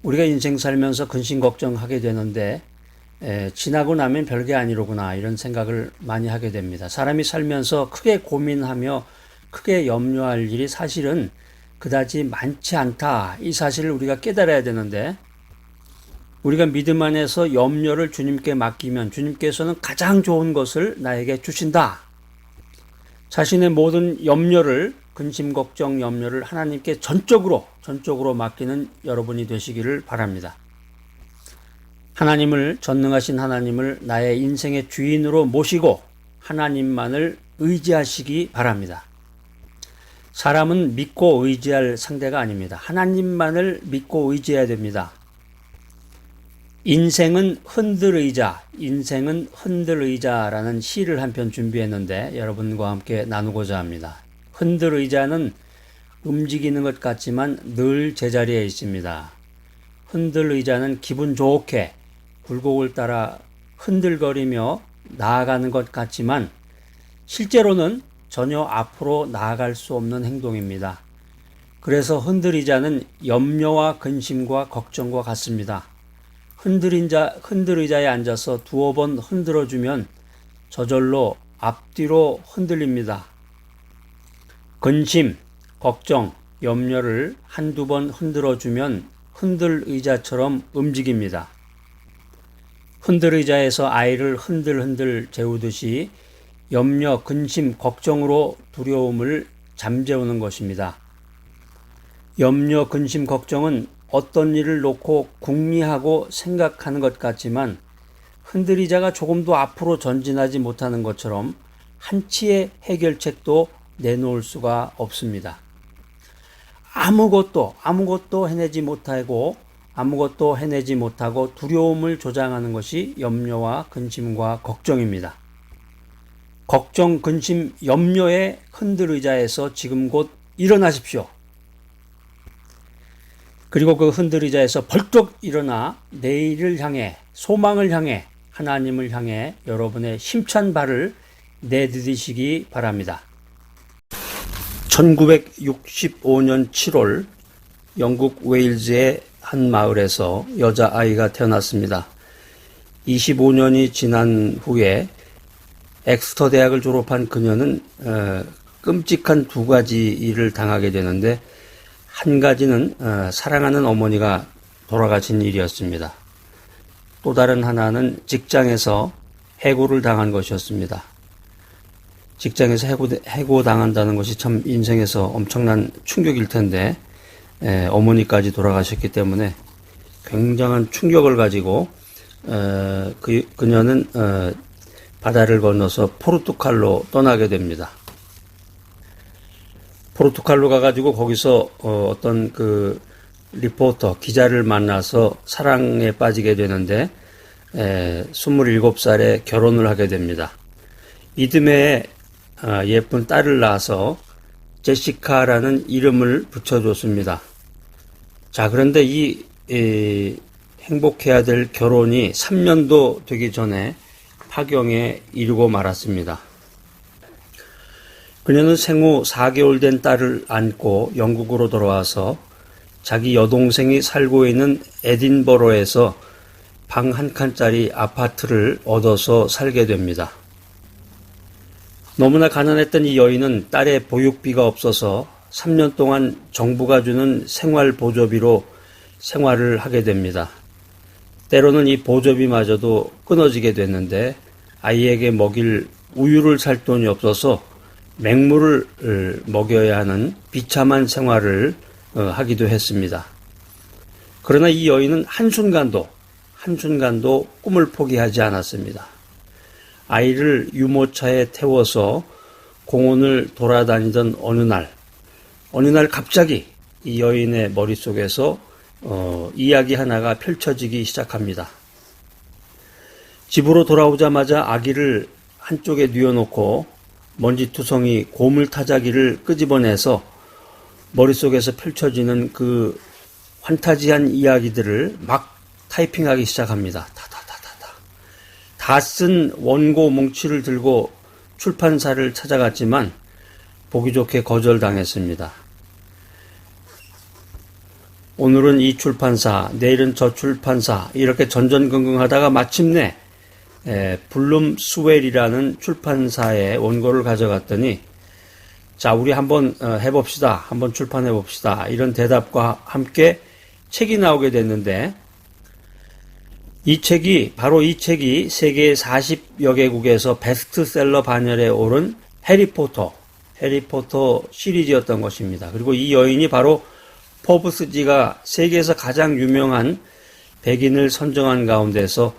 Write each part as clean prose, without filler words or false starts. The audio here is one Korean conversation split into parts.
우리가 인생 살면서 근심 걱정하게 되는데 지나고 나면 별게 아니로구나 이런 생각을 많이 하게 됩니다. 사람이 살면서 크게 고민하며 크게 염려할 일이 사실은 그다지 많지 않다. 이 사실을 우리가 깨달아야 되는데 우리가 믿음 안에서 염려를 주님께 맡기면 주님께서는 가장 좋은 것을 나에게 주신다. 자신의 모든 염려를 근심 걱정 염려를 하나님께 전적으로 맡기는 여러분이 되시기를 바랍니다. 하나님을 전능하신 하나님을 나의 인생의 주인으로 모시고 하나님만을 의지하시기 바랍니다. 사람은 믿고 의지할 상대가 아닙니다. 하나님만을 믿고 의지해야 됩니다. 인생은 흔들의자라는 시를 한 편 준비했는데 여러분과 함께 나누고자 합니다. 흔들의자는 움직이는 것 같지만 늘 제자리에 있습니다. 흔들의자는 기분 좋게 굴곡을 따라 흔들거리며 나아가는 것 같지만 실제로는 전혀 앞으로 나아갈 수 없는 행동입니다. 그래서 흔들의자는 염려와 근심과 걱정과 같습니다. 흔들의자에 앉아서 두어 번 흔들어주면 저절로 앞뒤로 흔들립니다. 근심, 걱정, 염려를 한두 번 흔들어주면 흔들의자처럼 움직입니다. 흔들의자에서 아이를 흔들 재우듯이 염려, 근심, 걱정으로 두려움을 잠재우는 것입니다. 염려, 근심, 걱정은 어떤 일을 놓고 궁리하고 생각하는 것 같지만 흔들의자가 조금도 앞으로 전진하지 못하는 것처럼 한치의 해결책도 내놓을 수가 없습니다. 아무것도 해내지 못하고 두려움을 조장하는 것이 염려와 근심과 걱정입니다. 걱정, 근심, 염려의 흔들의자에서 지금 곧 일어나십시오. 그리고 그 흔들의자에서 벌떡 일어나 내일을 향해, 소망을 향해, 하나님을 향해 여러분의 힘찬 발을 내디디시기 바랍니다. 1965년 7월 영국 웨일즈의 한 마을에서 여자아이가 태어났습니다. 25년이 지난 후에 엑스터 대학을 졸업한 그녀는 끔찍한 두 가지 일을 당하게 되는데 한 가지는 사랑하는 어머니가 돌아가신 일이었습니다. 또 다른 하나는 직장에서 해고를 당한 것이었습니다. 직장에서 해고당한다는 것이 참 인생에서 엄청난 충격일 텐데 어머니까지 돌아가셨기 때문에 굉장한 충격을 가지고 그녀는 바다를 건너서 포르투갈로 떠나게 됩니다. 포르투갈로 가가지고 거기서 어떤 그 리포터, 기자를 만나서 사랑에 빠지게 되는데 27살에 결혼을 하게 됩니다. 이듬해 예쁜 딸을 낳아서 제시카라는 이름을 붙여줬습니다. 자, 그런데 이 행복해야 될 결혼이 3년도 되기 전에 파경에 이르고 말았습니다. 그녀는 생후 4개월 된 딸을 안고 영국으로 돌아와서 자기 여동생이 살고 있는 에딘버러에서 방 한 칸짜리 아파트를 얻어서 살게 됩니다. 너무나 가난했던 이 여인은 딸의 보육비가 없어서 3년 동안 정부가 주는 생활보조비로 생활을 하게 됩니다. 때로는 이 보조비마저도 끊어지게 됐는데 아이에게 먹일 우유를 살 돈이 없어서 맹물을 먹여야 하는 비참한 생활을 하기도 했습니다. 그러나 이 여인은 한순간도 꿈을 포기하지 않았습니다. 아이를 유모차에 태워서 공원을 돌아다니던 어느 날 갑자기 이 여인의 머릿속에서 이야기 하나가 펼쳐지기 시작합니다. 집으로 돌아오자마자 아기를 한쪽에 뉘어놓고 먼지투성이 고물타자기를 끄집어내서 머릿속에서 펼쳐지는 그 환타지한 이야기들을 막 타이핑하기 시작합니다. 다 쓴 원고 뭉치를 들고 출판사를 찾아갔지만 보기 좋게 거절당했습니다. 오늘은 이 출판사, 내일은 저 출판사 이렇게 전전긍긍하다가 마침내 블룸 스웰이라는 출판사의 원고를 가져갔더니 자, 우리 한번 해봅시다. 한번 출판해봅시다. 이런 대답과 함께 책이 나오게 됐는데 바로 이 책이 세계 40여 개국에서 베스트셀러 반열에 오른 해리포터 시리즈였던 것입니다. 그리고 이 여인이 바로 포브스지가 세계에서 가장 유명한 백인을 선정한 가운데서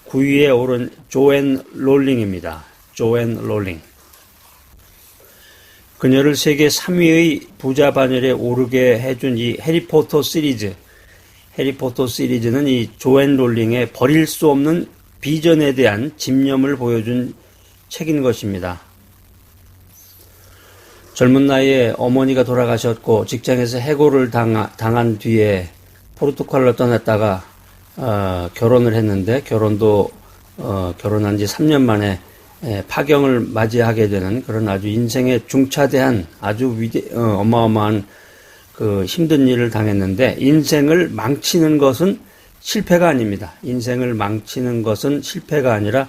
9위에 오른 조앤 롤링입니다. 조앤 롤링. 그녀를 세계 3위의 부자 반열에 오르게 해준 이 해리포터 시리즈는 이 조앤 롤링의 버릴 수 없는 비전에 대한 집념을 보여준 책인 것입니다. 젊은 나이에 어머니가 돌아가셨고 직장에서 해고를 당한 뒤에 포르투갈로 떠났다가 결혼을 했는데 결혼도 결혼한 지 3년 만에 파경을 맞이하게 되는 그런 아주 인생에 중차대한 아주 어마어마한 그 힘든 일을 당했는데 인생을 망치는 것은 실패가 아닙니다. 인생을 망치는 것은 실패가 아니라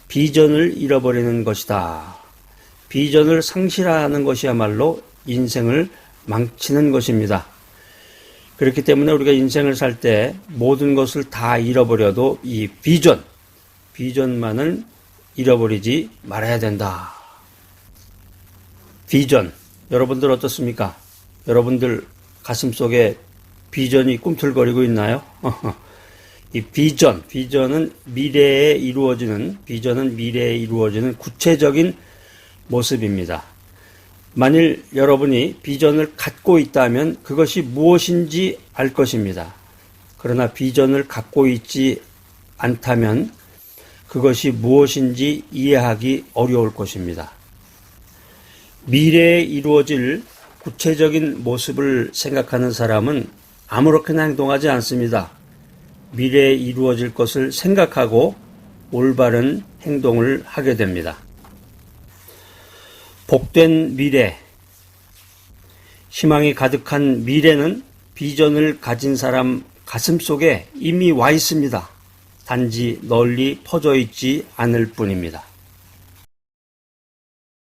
비전을 잃어버리는 것이다. 비전을 상실하는 것이야말로 인생을 망치는 것입니다. 그렇기 때문에 우리가 인생을 살 때 모든 것을 다 잃어버려도 이 비전만을 잃어버리지 말아야 된다. 비전, 여러분들 어떻습니까? 여러분들 가슴속에 비전이 꿈틀거리고 있나요? 이 비전은 미래에 이루어지는 구체적인 모습입니다. 만일 여러분이 비전을 갖고 있다면 그것이 무엇인지 알 것입니다. 그러나 비전을 갖고 있지 않다면 그것이 무엇인지 이해하기 어려울 것입니다. 미래에 이루어질 구체적인 모습을 생각하는 사람은 아무렇게나 행동하지 않습니다. 미래에 이루어질 것을 생각하고 올바른 행동을 하게 됩니다. 복된 미래, 희망이 가득한 미래는 비전을 가진 사람 가슴속에 이미 와 있습니다. 단지 널리 퍼져 있지 않을 뿐입니다.